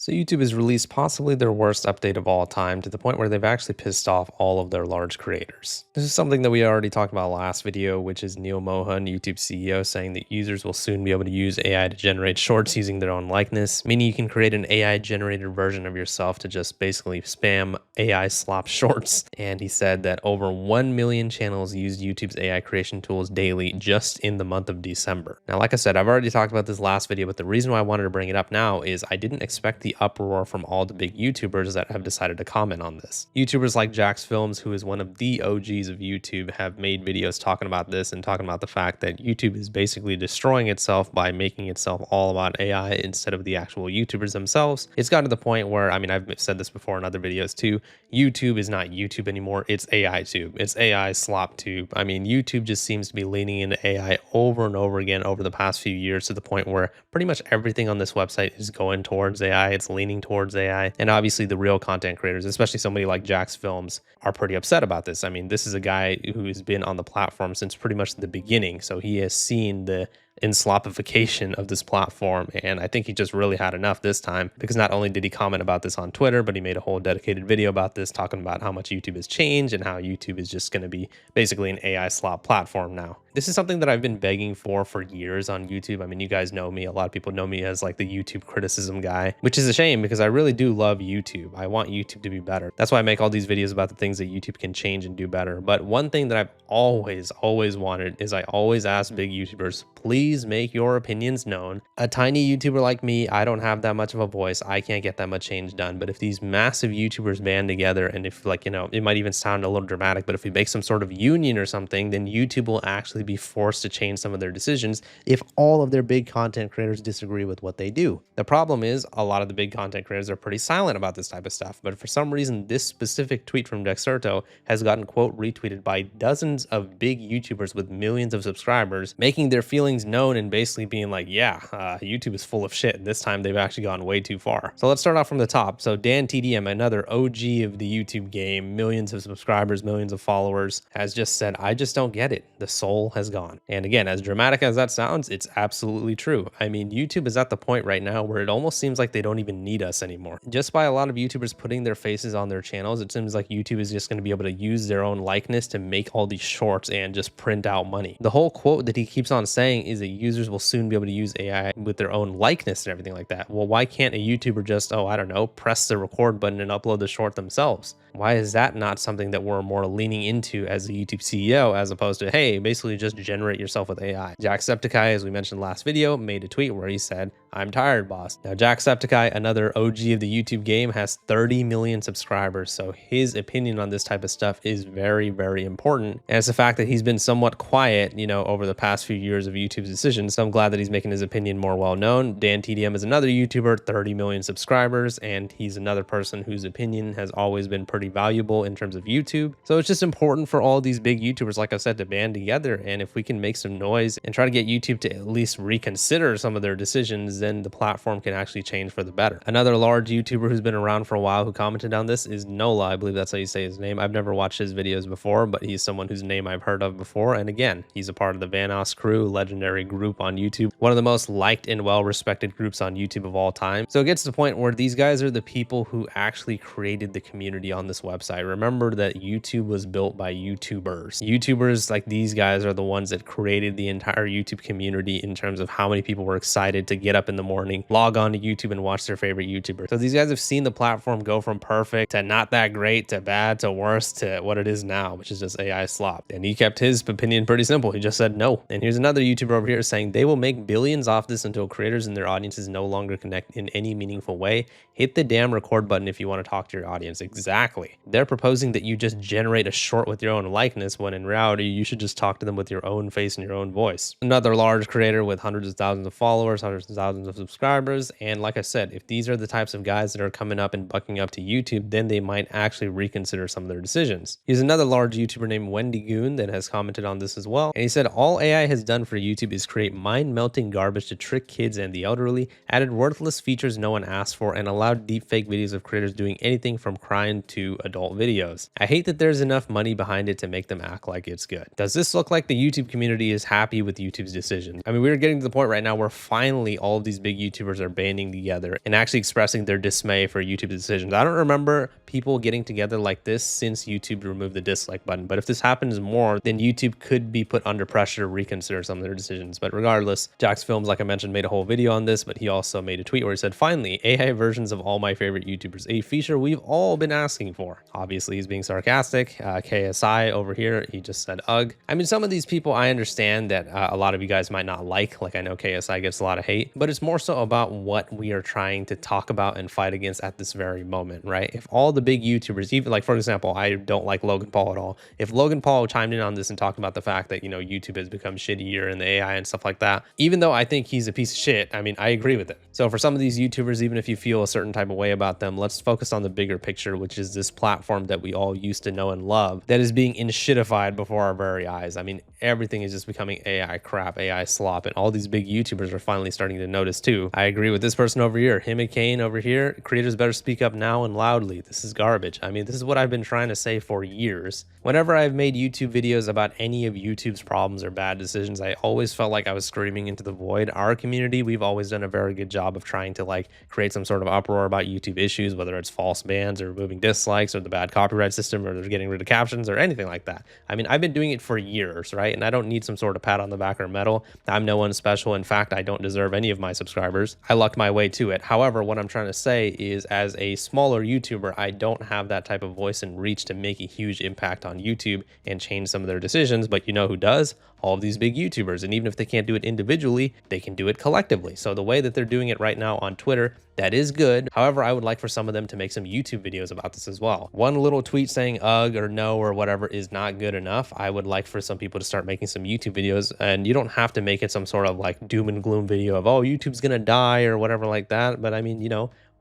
So YouTube has released possibly their worst update of all time to the point where they've actually pissed off all of their large creators. This is something that we already talked about last video, which is Neil Mohan, YouTube CEO, saying that users will soon be able to use AI to generate shorts using their own likeness, meaning you can create an AI generated version of yourself to just basically spam AI slop shorts. And he said that over 1 million channels used YouTube's AI creation tools daily just in the month of December. Now, like I said, I've already talked about this last video, but the reason why I wanted to bring it up now is I didn't expect the uproar from all the big YouTubers that have decided to comment on this. YouTubers like Jacksepticeye, who is one of the OGs of YouTube, have made videos talking about this and talking about the fact that YouTube is basically destroying itself by making itself all about AI instead of the actual YouTubers themselves. It's gotten to the point where, I mean, I've said this before in other videos too, YouTube is not YouTube anymore, it's AI tube. It's AI slop tube. I mean, YouTube just seems to be leaning into AI over and over again over the past few years to the point where pretty much everything on this website is going towards AI. It's leaning towards AI. And obviously the real content creators, especially somebody like Jax Films, are pretty upset about this. I mean, this is a guy who has been on the platform since pretty much the beginning. So he has seen the enslopification of this platform, and I think he just really had enough this time, because not only did he comment about this on Twitter, but he made a whole dedicated video about this, talking about how much YouTube has changed and how YouTube is just going to be basically an AI slop platform now. This is something that I've been begging for years on YouTube. I mean, you guys know me. A lot of people know me as like the YouTube criticism guy, which is a shame because I really do love YouTube. I want YouTube to be better. That's why I make all these videos about the things that YouTube can change and do better. But one thing that I've always wanted is I always ask big YouTubers, please make your opinions known. A tiny YouTuber like me, I don't have that much of a voice. I can't get that much change done. But if these massive YouTubers band together, and if, like, you know, it might even sound a little dramatic, but if we make some sort of union or something, then YouTube will actually be forced to change some of their decisions if all of their big content creators disagree with what they do. The problem is a lot of the big content creators are pretty silent about this type of stuff, but for some reason this specific tweet from Jacksepticeye has gotten quote retweeted by dozens of big YouTubers with millions of subscribers, making their feelings known and basically being like, yeah, YouTube is full of shit, and this time they've actually gone way too far. So let's start off from the top. So DanTDM, another OG of the YouTube game, millions of subscribers, millions of followers, has just said, I just don't get it. The soul has gone. And again, as dramatic as that sounds, it's absolutely true. I mean, YouTube is at the point right now where it almost seems like they don't even need us anymore. Just by a lot of YouTubers putting their faces on their channels, it seems like YouTube is just going to be able to use their own likeness to make all these shorts and just print out money. The whole quote that he keeps on saying is that users will soon be able to use AI with their own likeness and everything like that. Well, why can't a YouTuber just, oh, I don't know, press the record button and upload the short themselves? Why is that not something that we're more leaning into as a YouTube CEO, as opposed to, hey, basically just generate yourself with AI? Jacksepticeye, as we mentioned last video, made a tweet where he said, I'm tired, boss. Now, Jacksepticeye, another OG of the YouTube game, has 30 million subscribers, so his opinion on this type of stuff is very, very important. And it's the fact that he's been somewhat quiet, you know, over the past few years of YouTube's decisions, so I'm glad that he's making his opinion more well known. DanTDM is another YouTuber, 30 million subscribers, and he's another person whose opinion has always been pretty valuable in terms of YouTube. So it's just important for all these big YouTubers, like I said, to band together, and if we can make some noise and try to get YouTube to at least reconsider some of their decisions, then the platform can actually change for the better. Another large YouTuber who's been around for a while who commented on this is Nola. I believe that's how you say his name. I've never watched his videos before, but he's someone whose name I've heard of before. And again, he's a part of the Vanoss crew, legendary group on YouTube, one of the most liked and well-respected groups on YouTube of all time. So it gets to the point where these guys are the people who actually created the community on this website. Remember that YouTube was built by YouTubers. YouTubers like these guys are the ones that created the entire YouTube community in terms of how many people were excited to get up in the morning, log on to YouTube and watch their favorite YouTuber. So these guys have seen the platform go from perfect to not that great to bad to worse to what it is now, which is just AI slop. And he kept his opinion pretty simple. He just said no. And here's another YouTuber over here saying they will make billions off this until creators and their audiences no longer connect in any meaningful way. Hit the damn record button if you want to talk to your audience. Exactly. They're proposing that you just generate a short with your own likeness, when in reality, you should just talk to them with your own face and your own voice. Another large creator with hundreds of thousands of followers, hundreds of thousands of subscribers. And like I said, if these are the types of guys that are coming up and bucking up to YouTube, then they might actually reconsider some of their decisions. Here's another large YouTuber named Wendy Goon that has commented on this as well. And he said, all AI has done for YouTube is companies create mind-melting garbage to trick kids and the elderly, added worthless features no one asked for, and allowed deepfake videos of creators doing anything from crying to adult videos. I hate that there's enough money behind it to make them act like it's good. Does this look like the YouTube community is happy with YouTube's decisions? I mean, we're getting to the point right now where finally all of these big YouTubers are banding together and actually expressing their dismay for YouTube's decisions. I don't remember people getting together like this since YouTube removed the dislike button, but if this happens more, then YouTube could be put under pressure to reconsider some of their decisions. But regardless, Jax Films, like I mentioned, made a whole video on this, but he also made a tweet where he said, "Finally, AI versions of all my favorite YouTubers, a feature we've all been asking for." Obviously, he's being sarcastic. KSI over here, he just said, "Ugh." I mean, some of these people, I understand that a lot of you guys might not like I know KSI gets a lot of hate, but it's more so about what we are trying to talk about and fight against at this very moment, right? If all the big YouTubers, even like, for example, I don't like Logan Paul at all. If Logan Paul chimed in on this and talked about the fact that, YouTube has become shittier and the AI and stuff like that, even though I think he's a piece of shit, I mean, I agree with it. So for some of these YouTubers, even if you feel a certain type of way about them, let's focus on the bigger picture, which is this platform that we all used to know and love that is being shitified before our very eyes. I mean, everything is just becoming AI crap, AI slop, and all these big YouTubers are finally starting to notice too. I agree with this person over here, him and Kane over here. Creators better speak up now and loudly. This is garbage. I mean, this is what I've been trying to say for years. Whenever I've made YouTube videos about any of YouTube's problems or bad decisions, I always felt like I was screaming into the void. Our community, we've always done a very good job of trying to create some sort of uproar about YouTube issues, whether it's false bans or removing dislikes or the bad copyright system or they're getting rid of captions or anything like that. I mean, I've been doing it for years, right? And I don't need some sort of pat on the back or medal. I'm no one special. In fact, I don't deserve any of my subscribers. I lucked my way to it. However, what I'm trying to say is, as a smaller YouTuber, I don't have that type of voice and reach to make a huge impact on YouTube and change some of their decisions. But you know who does? All of these big YouTubers. And even if they can't do it individually, they can do it collectively. So the way that they're doing it right now on Twitter, that is good. However, I would like for some of them to make some YouTube videos about this as well. One little tweet saying ugh or no or whatever is not good enough. I would like for some people to start making some YouTube videos, and you don't have to make it some sort of doom and gloom video of, oh, YouTube's gonna die or whatever like that. But I mean,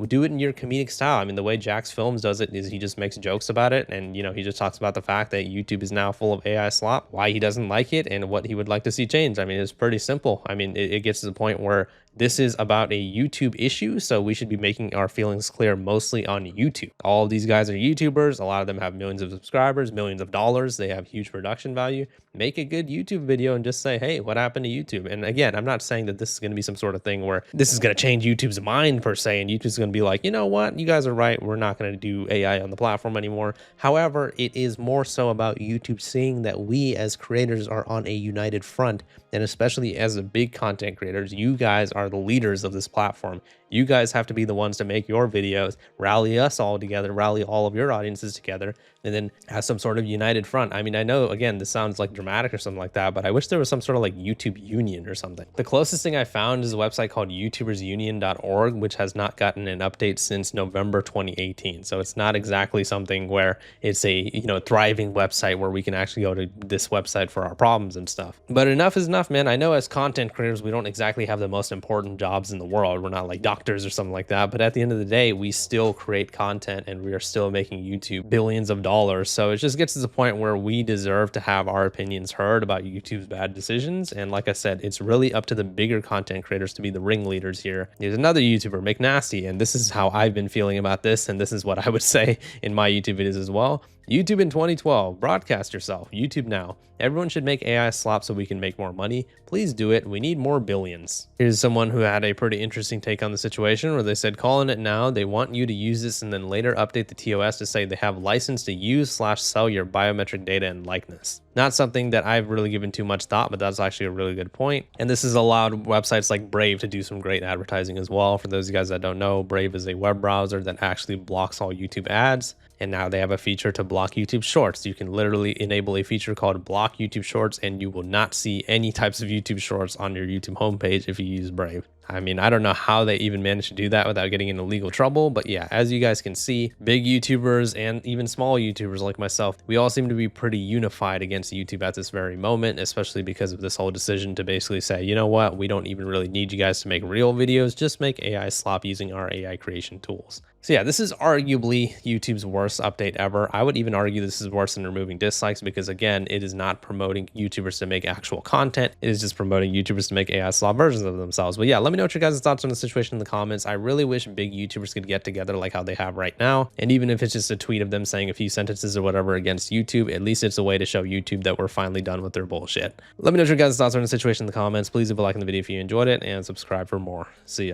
do it in your comedic style. I mean, the way Jax Films does it is he just makes jokes about it, and he just talks about the fact that YouTube is now full of AI slop, why he doesn't like it, and what he would like to see change. I mean, it's pretty simple. I mean, it gets to the point where this is about a YouTube issue, so we should be making our feelings clear mostly on YouTube. All of these guys are YouTubers. A lot of them have millions of subscribers, millions of dollars. They have huge production value. Make a good YouTube video and just say, hey, what happened to YouTube? And again, I'm not saying that this is going to be some sort of thing where this is going to change YouTube's mind per se, and YouTube's going to be like, you know what, you guys are right, we're not going to do AI on the platform anymore. However, it is more so about YouTube seeing that we as creators are on a united front, and especially as the big content creators, you guys are the leaders of this platform. You guys have to be the ones to make your videos, rally us all together, rally all of your audiences together, and then have some sort of united front. I mean, I know, again, this sounds like dramatic or something like that, but I wish there was some sort of YouTube union or something. The closest thing I found is a website called youtubersunion.org, which has not gotten an update since November 2018. So it's not exactly something where it's a, thriving website where we can actually go to this website for our problems and stuff. But enough is enough, man. I know as content creators, we don't exactly have the most important jobs in the world. We're not like doctors or something like that, but at the end of the day, we still create content and we are still making YouTube billions of dollars. So it just gets to the point where we deserve to have our opinions heard about YouTube's bad decisions. And like I said, it's really up to the bigger content creators to be the ringleaders here. There's another YouTuber, McNasty, and this is how I've been feeling about this, and this is what I would say in my YouTube videos as well. YouTube in 2012, broadcast yourself. YouTube now. Everyone should make AI slop so we can make more money. Please do it. We need more billions. Here's someone who had a pretty interesting take on the situation where they said, calling it now. They want you to use this and then later update the TOS to say they have license to use/sell your biometric data and likeness. Not something that I've really given too much thought, but that's actually a really good point. And this has allowed websites like Brave to do some great advertising as well. For those of you guys that don't know, Brave is a web browser that actually blocks all YouTube ads. And now they have a feature to block YouTube Shorts. You can literally enable a feature called Block YouTube Shorts, and you will not see any types of YouTube Shorts on your YouTube homepage if you use Brave. I mean, I don't know how they even managed to do that without getting into legal trouble. But yeah, as you guys can see, big YouTubers and even small YouTubers like myself, we all seem to be pretty unified against YouTube at this very moment, especially because of this whole decision to basically say, you know what, we don't even really need you guys to make real videos, just make AI slop using our AI creation tools. So yeah, this is arguably YouTube's worst update ever. I would even argue this is worse than removing dislikes because again, it is not promoting YouTubers to make actual content. It is just promoting YouTubers to make AI slop versions of themselves. But yeah, let me know what your guys' thoughts on the situation in the comments. I really wish big YouTubers could get together like how they have right now. And even if it's just a tweet of them saying a few sentences or whatever against YouTube, at least it's a way to show YouTube that we're finally done with their bullshit. Let me know what your guys' thoughts are on the situation in the comments. Please leave a like on the video if you enjoyed it and subscribe for more. See ya.